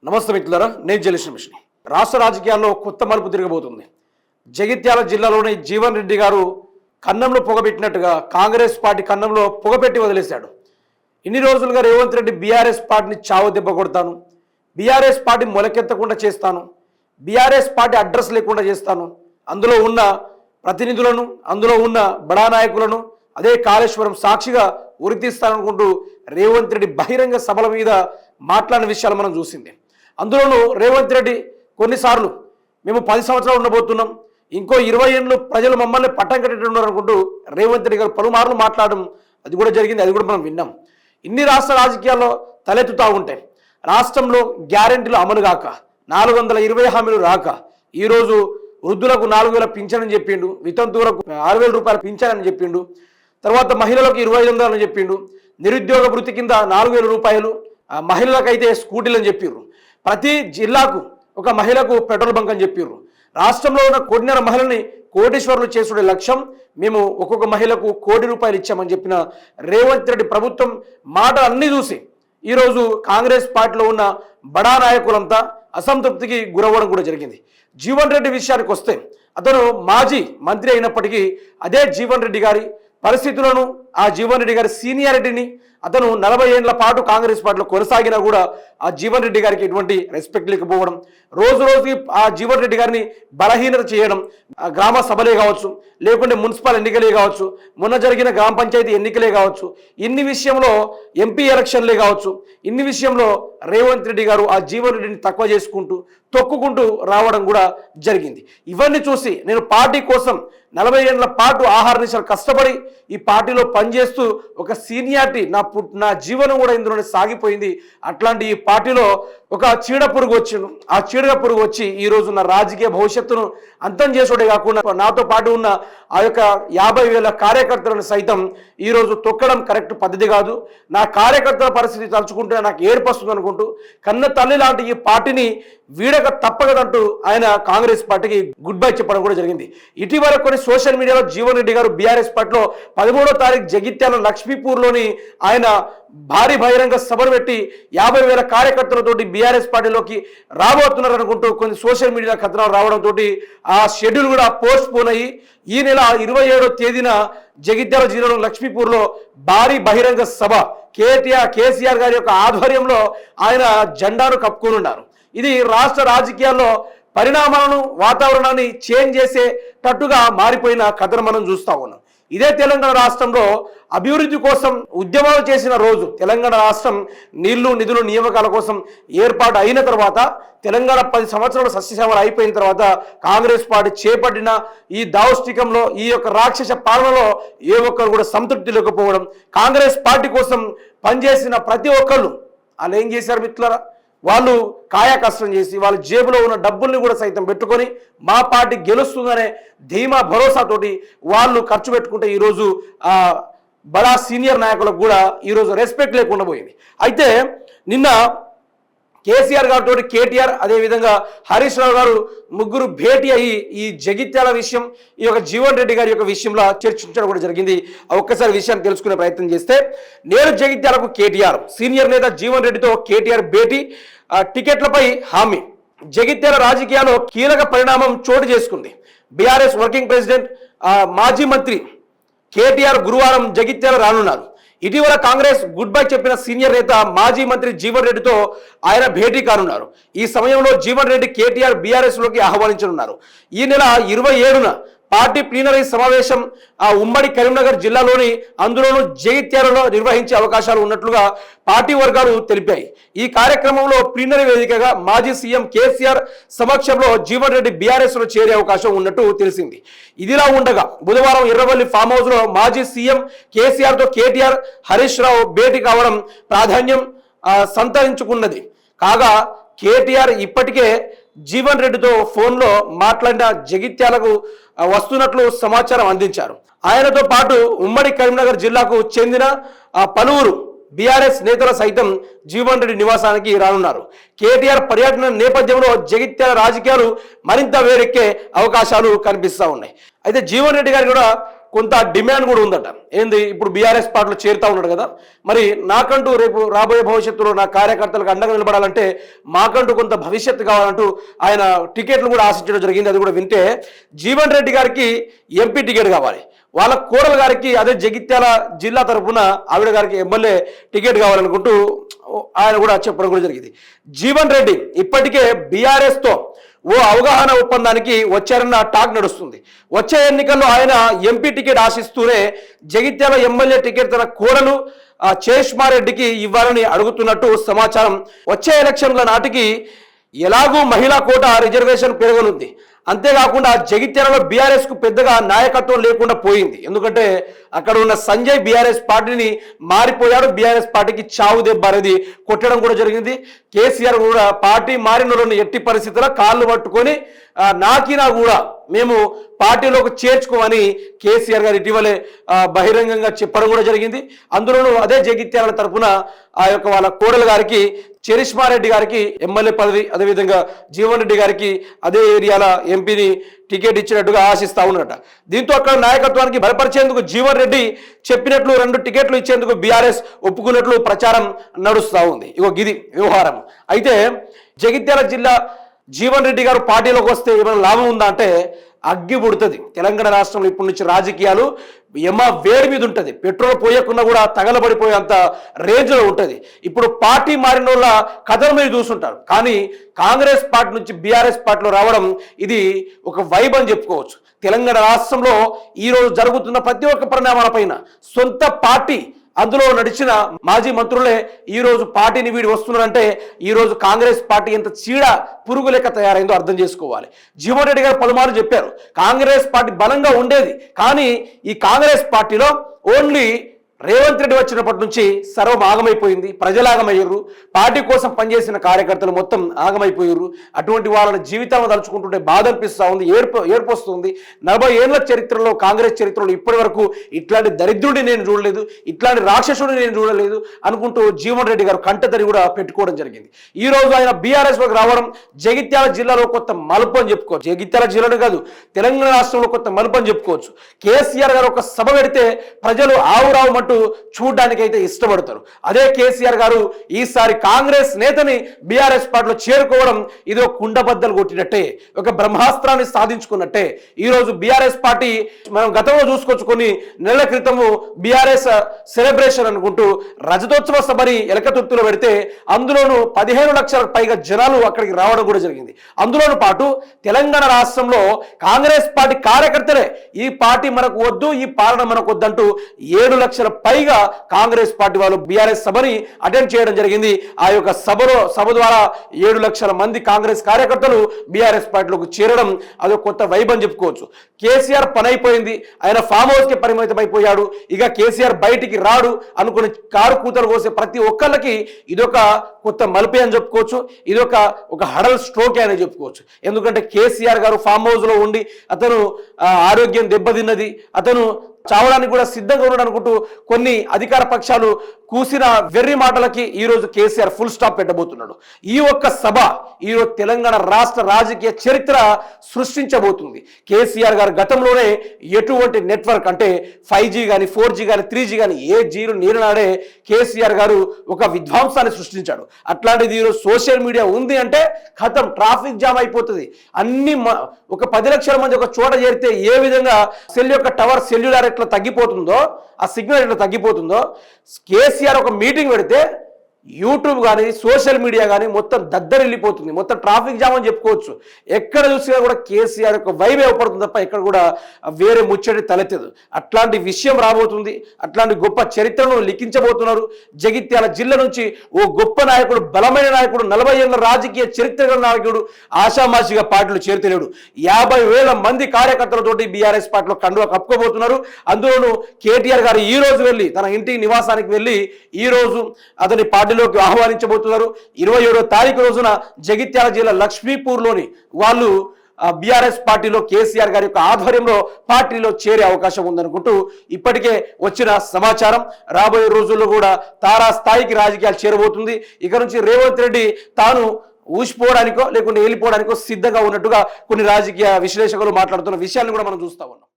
నమస్తే మిత్రులారా, నేను జయలక్ష్మి మిశ్రీ. రాష్ట్ర రాజకీయాల్లో కొత్త మలుపు తిరగబోతుంది. జగిత్యాల జిల్లాలోని జీవన్ రెడ్డి గారు కన్నంలో పొగబెట్టినట్టుగా కాంగ్రెస్ పార్టీ కన్నంలో పొగపెట్టి వదిలేశాడు. ఇన్ని రోజులుగా రేవంత్ రెడ్డి బీఆర్ఎస్ పార్టీని చావు దెబ్బ కొడతాను, బీఆర్ఎస్ పార్టీ మొలకెత్తకుండా చేస్తాను, బీఆర్ఎస్ పార్టీ అడ్రస్ లేకుండా చేస్తాను, అందులో ఉన్న ప్రతినిధులను, అందులో ఉన్న బడా నాయకులను అదే కాళేశ్వరం సాక్షిగా ఉరితీస్తాననుకుంటూ రేవంత్ రెడ్డి బహిరంగ సభల మీద మాట్లాడిన విషయాలు మనం చూసింది. అందులోనూ రేవంత్ రెడ్డి కొన్నిసార్లు మేము 10 సంవత్సరాలు ఉండబోతున్నాం, ఇంకో 20 ఏళ్ళు ప్రజలు మమ్మల్ని పట్టం కట్టేట్టున్నారు అనుకుంటూ రేవంత్ రెడ్డి గారు పలుమార్లు మాట్లాడడం అది కూడా జరిగింది. అది కూడా మనం విన్నాం. ఇన్ని రాష్ట్ర రాజకీయాల్లో తలెత్తుతూ ఉంటాయి. రాష్ట్రంలో గ్యారెంటీలు అమలు కాక 420 హామీలు రాక ఈరోజు వృద్ధులకు 4,000 పింఛన్ అని చెప్పిండు, వితంతువులకు 6,000 రూపాయలు పింఛన్ అని చెప్పిండు, తర్వాత మహిళలకు 25,000 అని చెప్పిండు, నిరుద్యోగ వృత్తి కింద 4,000 రూపాయలు, మహిళలకైతే స్కూటీలు అని చెప్పిర్రు, ప్రతి జిల్లాకు ఒక మహిళకు పెట్రోల్ బంక్ అని చెప్పిర్రు. రాష్ట్రంలో ఉన్న 1.5 మహిళల్ని కోటీశ్వరులు చేసుకునే లక్ష్యం, మేము ఒక్కొక్క మహిళకు 1 కోటి రూపాయలు ఇచ్చామని చెప్పిన రేవంత్ రెడ్డి ప్రభుత్వం మాటలు అన్నీ చూసి ఈరోజు కాంగ్రెస్ పార్టీలో ఉన్న బడా నాయకులంతా అసంతృప్తికి గురవ్వడం కూడా జరిగింది. జీవన్ రెడ్డి విషయానికి వస్తే అతను మాజీ మంత్రి అయినప్పటికీ అదే జీవన్ రెడ్డి గారి పరిస్థితులను, ఆ జీవన్ రెడ్డి గారి సీనియారిటీని అతను 40 ఏళ్ల పాటు కాంగ్రెస్ పార్టీలో కొనసాగినా కూడా ఆ జీవన్ రెడ్డి గారికి ఎటువంటి రెస్పెక్ట్ లేకపోవడం, రోజు రోజుకి ఆ జీవన్ రెడ్డి గారిని బలహీనత చేయడం, గ్రామ సభలే కావచ్చు, లేకుంటే మున్సిపల్ ఎన్నికలే కావచ్చు, మొన్న జరిగిన గ్రామ పంచాయతీ ఎన్నికలే కావచ్చు, ఇన్ని విషయంలో ఎంపీ ఎలక్షన్లే కావచ్చు, ఇన్ని విషయంలో రేవంత్ రెడ్డి గారు ఆ జీవన్ రెడ్డిని తక్కువ చేసుకుంటూ తొక్కుకుంటూ రావడం కూడా జరిగింది. ఇవన్నీ చూసి నేను పార్టీ కోసం 40 ఏళ్ల పాటు ఆహార నిశలు కష్టపడి ఈ పార్టీలో పనిచేస్తూ ఒక సీనియారిటీ నా జీవనం కూడా ఇందులోనే సాగిపోయింది. అట్లాంటి ఈ పార్టీలో ఒక చీడ పురుగు వచ్చిండు. ఆ చీడ పురుగు వచ్చి ఈరోజు నా రాజకీయ భవిష్యత్తును అంతం చేసుడే కాకుండా నాతో పాటు ఉన్న ఆ యొక్క 50,000 కార్యకర్తలను సైతం ఈరోజు తొక్కడం కరెక్ట్ పద్ధతి కాదు. నా కార్యకర్తల పరిస్థితి తలుచుకుంటే నాకు ఏర్పస్తుంది అనుకుంటూ కన్న తల్లి లాంటి ఈ పార్టీని వీడక తప్పకదంటూ ఆయన కాంగ్రెస్ పార్టీకి గుడ్ బై చెప్పడం కూడా జరిగింది. ఇటీవల కొన్ని సోషల్ మీడియాలో జీవన్ రెడ్డి గారు బీఆర్ఎస్ పార్టీలో 13వ తారీఖు జగిత్యాల లక్ష్మీపూర్లోని ఆయన భారీ బహిరంగ సభను పెట్టి 50,000 కార్యకర్తలతోటి బీఆర్ఎస్ పార్టీలోకి రాబోతున్నారు అనుకుంటూ కొన్ని సోషల్ మీడియా కథనాలు రావడంతో ఆ షెడ్యూల్ కూడా పోస్ట్ పోన్ అయ్యి ఈ నెల 27వ తేదీన జగిత్యాల జిల్లాలో లక్ష్మీపూర్లో భారీ బహిరంగ సభ కేసీఆర్ గారి యొక్క ఆధ్వర్యంలో ఆయన జెండాను కప్పుకొని ఉన్నారు. ఇది రాష్ట్ర రాజకీయాల్లో పరిణామాలను, వాతావరణాన్ని చేంజ్ చేసేటట్టుగా మారిపోయిన కథను మనం చూస్తూ ఉన్నాం. ఇదే తెలంగాణ రాష్ట్రంలో అభివృద్ధి కోసం ఉద్యమాలు చేసిన రోజు, తెలంగాణ రాష్ట్రం నీళ్లు నిధులు నియామకాల కోసం ఏర్పాటు అయిన తర్వాత తెలంగాణ 10 సంవత్సరాలు సస్యశ్యామలు అయిపోయిన తర్వాత కాంగ్రెస్ పార్టీ చేపట్టిన ఈ దావష్టికంలో, ఈ యొక్క రాక్షస పాలనలో ఏ ఒక్కరు కూడా సంతృప్తి లేకపోవడం, కాంగ్రెస్ పార్టీ కోసం పనిచేసిన ప్రతి ఒక్కళ్ళు వాళ్ళు ఏం చేశారు మిత్రులారా, వాళ్ళు కాయా కష్టం చేసి వాళ్ళ జేబులో ఉన్న డబ్బుల్ని కూడా సైతం పెట్టుకొని మా పార్టీ గెలుస్తుందనే ధీమా భరోసాతోటి వాళ్ళు ఖర్చు పెట్టుకుంటే ఈరోజు బడా సీనియర్ నాయకులకు కూడా ఈరోజు రెస్పెక్ట్ లేకుండా పోయింది. అయితే నిన్న కేసీఆర్ గారితో కేటీఆర్ అదేవిధంగా హరీష్ రావు గారు ముగ్గురు భేటీ అయ్యి ఈ జగిత్యాల విషయం, ఈ యొక్క జీవన్ రెడ్డి గారి యొక్క విషయంలో చర్చించడం కూడా జరిగింది. ఒక్కసారి విషయాన్ని తెలుసుకునే ప్రయత్నం చేస్తే నేడు జగిత్యాలకు కేటీఆర్, సీనియర్ నేత జీవన్ రెడ్డితో కేటీఆర్ భేటీ, టికెట్లపై హామీ. జగిత్యాల రాజకీయాల్లో కీలక పరిణామం చోటు చేసుకుంది. బీఆర్ఎస్ వర్కింగ్ ప్రెసిడెంట్ మాజీ మంత్రి కేటీఆర్ గురువారం జగిత్యాల రానున్నారు. ఇటీవల కాంగ్రెస్ గుడ్ బై చెప్పిన సీనియర్ నేత మాజీ మంత్రి జీవన్ రెడ్డితో ఆయన భేటీ కానున్నారు. ఈ సమయంలో జీవన్ రెడ్డి కేటీఆర్ బీఆర్ఎస్లోకి ఆహ్వానించనున్నారు. ఈ నెల 27న పార్టీ ప్లీనరీ సమావేశం ఉమ్మడి కరీంనగర్ జిల్లాలోని అందులోనూ జగిత్యాలలో నిర్వహించే అవకాశాలు ఉన్నట్లుగా పార్టీ వర్గాలు తెలిపాయి. ఈ కార్యక్రమంలో ప్లీనరీ వేదికగా మాజీ సీఎం కేసీఆర్ సమక్షంలో జీవన్ రెడ్డి బీఆర్ఎస్లో చేరే అవకాశం ఉన్నట్టు తెలిసింది. ఇదిలా ఉండగా బుధవారం ఎర్రవల్లి ఫామ్ హౌస్లో మాజీ సీఎం కేసీఆర్తో కేటీఆర్, హరీష్ రావు భేటీ కావడం ప్రాధాన్యం సంతరించుకున్నది. కాగా కేటీఆర్ ఇప్పటికే జీవన్ రెడ్డితో ఫోన్లో మాట్లాడిన జగిత్యాలకు వస్తున్నట్లు సమాచారం అందించారు. ఆయనతో పాటు ఉమ్మడి కరీంనగర్ జిల్లాకు చెందిన పలువురు బీఆర్ఎస్ నేతలు సైతం జీవన్ రెడ్డి నివాసానికి రానున్నారు. కేటీఆర్ పర్యటన నేపథ్యంలో జగిత్యాల రాజకీయాలు మరింత వేరెక్కే అవకాశాలు కనిపిస్తూ ఉన్నాయి. అయితే జీవన్ రెడ్డి గారికి కూడా కొంత డిమాండ్ కూడా ఉందట. ఏంది, ఇప్పుడు బీఆర్ఎస్ పార్టీలో చేరుతా ఉన్నాడు కదా, మరి నాకంటూ రేపు రాబోయే భవిష్యత్తులో నా కార్యకర్తలకు అండగా నిలబడాలంటే మాకంటూ కొంత భవిష్యత్తు కావాలంటూ ఆయన టికెట్లు కూడా ఆశించడం జరిగింది. అది కూడా వింటే జీవన్ రెడ్డి గారికి ఎంపీ టికెట్ కావాలి, వాళ్ళ కోడలు గారికి అదే జగిత్యాల జిల్లా తరఫున ఆవిడ గారికి ఎమ్మెల్యే టికెట్ కావాలనుకుంటూ ఆయన కూడా చెప్పడం కూడా జరిగింది. జీవన్ రెడ్డి ఇప్పటికే బీఆర్ఎస్తో ఓ అవగాహన ఒప్పందానికి వచ్చారన్న టాక్ నడుస్తుంది. వచ్చే ఎన్నికల్లో ఆయన ఎంపీ టికెట్ ఆశిస్తూనే జగిత్యాల ఎమ్మెల్యే టికెట్ తన కోడలు చేష్మారెడ్డికి ఇవ్వాలని అడుగుతున్నట్టు సమాచారం. వచ్చే ఎలక్షన్ల నాటికి ఎలాగూ మహిళా కోటా రిజర్వేషన్ పెరగనుంది. అంతేకాకుండా జగిత్యాలలో బీఆర్ఎస్ కు పెద్దగా నాయకత్వం లేకుండా పోయింది. ఎందుకంటే అక్కడ ఉన్న సంజయ్ బీఆర్ఎస్ పార్టీని మారిపోయాడు. బీఆర్ఎస్ పార్టీకి చావు దెబ్బ అనేది కొట్టడం కూడా జరిగింది. కేసీఆర్ కూడా పార్టీ మారిన ఎట్టి పరిస్థితుల్లో కాళ్ళు పట్టుకొని నాకినా కూడా మేము పార్టీలోకి చేర్చుకోమని కేసీఆర్ గారు ఇటీవలే బహిరంగంగా చెప్పడం కూడా జరిగింది. అందులోనూ అదే జగిత్యాల తరఫున ఆ యొక్క వాళ్ళ కోడలు గారికి చరిష్మారెడ్డి గారికి ఎమ్మెల్యే పదవి, అదేవిధంగా జీవన్ రెడ్డి గారికి అదే ఏరియాల ఎంపీని టికెట్ ఇచ్చినట్టుగా ఆశిస్తా ఉన్నట. దీంతో అక్కడ నాయకత్వానికి బలపరిచేందుకు జీవన్ రెడ్డి చెప్పినట్లు 2 టికెట్లు ఇచ్చేందుకు బీఆర్ఎస్ ఒప్పుకున్నట్లు ప్రచారం నడుస్తూ ఉంది. ఇగో గిది వ్యవహారం. అయితే జగిత్యాల జిల్లా జీవన్ రెడ్డి గారు పార్టీలోకి వస్తే ఏమైనా లాభం ఉందా అంటే అగ్గి పుడుతుంది. తెలంగాణ రాష్ట్రంలో ఇప్పటి నుంచి రాజకీయాలు వేడి మీద ఉంటుంది. పెట్రోల్ పోయకుండా కూడా తగలబడిపోయేంత రేంజ్లో ఉంటుంది. ఇప్పుడు పార్టీ మారిన వాళ్ళ కథలు మీరు చూస్తుంటారు. కానీ కాంగ్రెస్ పార్టీ నుంచి బీఆర్ఎస్ పార్టీలో రావడం ఇది ఒక వైబ్ అని చెప్పుకోవచ్చు. తెలంగాణ రాష్ట్రంలో ఈరోజు జరుగుతున్న ప్రతి ఒక్క పరిణామాలపైన సొంత పార్టీ అందులో నడిచిన మాజీ మంత్రులే ఈరోజు పార్టీని వీడి వస్తున్నారంటే ఈరోజు కాంగ్రెస్ పార్టీ ఎంత చీడ పురుగు లెక్క తయారైందో అర్థం చేసుకోవాలి. జీవన్ రెడ్డి గారు పలుమార్లు చెప్పారు, కాంగ్రెస్ పార్టీ బలంగా ఉండేది, కానీ ఈ కాంగ్రెస్ పార్టీలో ఓన్లీ రేవంత్ రెడ్డి వచ్చినప్పటి నుంచి సర్వం ఆగమైపోయింది. ప్రజలు ఆగమయ్యారు, పార్టీ కోసం పనిచేసిన కార్యకర్తలు మొత్తం ఆగమైపోయారు. అటువంటి వాళ్ళని జీవితాలను తలుచుకుంటుంటే బాధ అనిపిస్తూ ఉంది, ఏర్పు వస్తుంది. 40 ఏళ్ల చరిత్రలో కాంగ్రెస్ చరిత్రలో ఇప్పటి వరకు ఇట్లాంటి దరిద్రుడిని నేను చూడలేదు, ఇట్లాంటి రాక్షసుడిని నేను చూడలేదు అనుకుంటూ జీవన్ రెడ్డి గారు కంటతడి కూడా పెట్టుకోవడం జరిగింది. ఈ రోజు ఆయన బీఆర్ఎస్లోకి రావడం జగిత్యాల జిల్లాలో కొత్త మలుపు అని చెప్పుకోవచ్చు. జగిత్యాల జిల్లాలో కాదు, తెలంగాణ రాష్ట్రంలో కొత్త మలుపు అని చెప్పుకోవచ్చు. కేసీఆర్ గారు ఒక సభ పెడితే ప్రజలు ఆవురావుమంటూ చూడడానికి అయితే ఇష్టపడతారు. అదే కేసీఆర్ గారు ఈసారి కాంగ్రెస్ నేతని బీఆర్ఎస్ పార్టీలో చేరుకోవడం ఇది ఒక కుండబద్దలు కొట్టినట్టే, ఒక బ్రహ్మాస్త్రాన్ని సాధించుకున్నట్టే. ఈ రోజు బీఆర్ఎస్ పార్టీ మనం గతంలో చూసుకోవచ్చు, కొన్ని నెలల క్రితము బీఆర్ఎస్ సెలబ్రేషన్ అనుకుంటూ రజతోత్సవ సభని ఎలకతుర్తిలో పెడితే అందులోనూ 15 లక్షలకు పైగా జనాలు అక్కడికి రావడం కూడా జరిగింది. అందులోనూ పాటు తెలంగాణ రాష్ట్రంలో కాంగ్రెస్ పార్టీ కార్యకర్తలే ఈ పార్టీ మనకు వద్దు, ఈ పాలన మనకు వద్దంటూ 7 లక్షల పైగా కాంగ్రెస్ పార్టీ వాళ్ళు బీఆర్ఎస్ సభని అటెండ్ చేయడం జరిగింది. ఆ యొక్క సభ ద్వారా 7 లక్షల మంది కాంగ్రెస్ కార్యకర్తలు బీఆర్ఎస్ పార్టీలోకి చేరడం అదొక కొత్త వైబ్ అని చెప్పుకోవచ్చు. కేసీఆర్ పని అయిపోయింది, ఆయన ఫామ్ హౌస్ కి పరిమితం అయిపోయాడు, ఇక కేసీఆర్ బయటికి రాడు అనుకుని కారు కూతలు కోసే ప్రతి ఒక్కళ్ళకి ఇదొక కొత్త మలుపే అని చెప్పుకోవచ్చు. ఇదొక హడల్ స్ట్రోక్ అని చెప్పుకోవచ్చు. ఎందుకంటే కేసీఆర్ గారు ఫామ్ హౌస్ లో ఉండి అతను ఆరోగ్యం దెబ్బతిన్నది, అతను చావడానికి కూడా సిద్ధంగా ఉన్నాడు అనుకుంటూ కొన్ని అధికార పక్షాలు కూసిన వెర్రి మాటలకి ఈరోజు కేసీఆర్ ఫుల్ స్టాప్ పెట్టబోతున్నాడు. ఈ ఒక్క సభ ఈరోజు తెలంగాణ రాష్ట్ర రాజకీయ చరిత్ర సృష్టించబోతుంది. కేసీఆర్ గారు గతంలోనే ఎటువంటి నెట్వర్క్ అంటే 5G కానీ 4G కానీ 3G కానీ ఏ జీలు నీరునాడే కేసీఆర్ గారు ఒక విధ్వంసాన్ని సృష్టించాడు. అట్లాంటిది ఈరోజు సోషల్ మీడియా ఉంది అంటే ఖతం, ట్రాఫిక్ జామ్ అయిపోతుంది. అన్ని ఒక 10 లక్షల మంది ఒక చోట చేరితే ఏ విధంగా సెల్ యొక్క టవర్ సెల్యులార్ ఎట్లా తగ్గిపోతుందో, ఆ సిగ్నల్ ఎట్లా తగ్గిపోతుందో, కేసీఆర్ ఒక మీటింగ్ పెడితే యూట్యూబ్ కానీ సోషల్ మీడియా కానీ మొత్తం దద్దరిల్లిపోతుంది. మొత్తం ట్రాఫిక్ జామ్ అని చెప్పుకోవచ్చు. ఎక్కడ చూసినా కూడా కేసీఆర్ యొక్క వైబ్ ఏర్పడుతుంది తప్ప ఎక్కడ కూడా వేరే ముచ్చటి తలెత్తదు. అట్లాంటి విషయం రాబోతుంది, అట్లాంటి గొప్ప చరిత్రను లిఖించబోతున్నారు. జగిత్యాల జిల్లా నుంచి ఓ గొప్ప నాయకుడు, బలమైన నాయకుడు, 40 ఏళ్ల రాజకీయ చరిత్ర నాయకుడు ఆషామాషిగా పార్టీలో చేరుతలేడు. 50,000 మంది కార్యకర్తలతోటి బీఆర్ఎస్ పార్టీలో కండువా కప్పుకోబోతున్నారు. అందులోనూ కేటీఆర్ గారు ఈ రోజు వెళ్ళి తన ఇంటి నివాసానికి వెళ్ళి ఈ రోజు అతని పార్టీలోకి ఆహ్వానించబోతున్నారు. 27వ తారీఖు రోజున జగిత్యాల జిల్లా లక్ష్మీపూర్లోని వాళ్ళు బీఆర్ఎస్ పార్టీలో కేసీఆర్ గారి యొక్క ఆధ్వర్యంలో పార్టీలో చేరే అవకాశం ఉందనుకుంటూ ఇప్పటికే వచ్చిన సమాచారం. రాబోయే రోజుల్లో కూడా తారా స్థాయికి రాజకీయాలు చేరబోతుంది. ఇక నుంచి రేవంత్ రెడ్డి తాను ఊసిపోవడానికో లేకుంటే వెళ్ళిపోవడానికో సిద్ధంగా ఉన్నట్టుగా కొన్ని రాజకీయ విశ్లేషకులు మాట్లాడుతున్న విషయాన్ని కూడా మనం చూస్తా ఉన్నాం.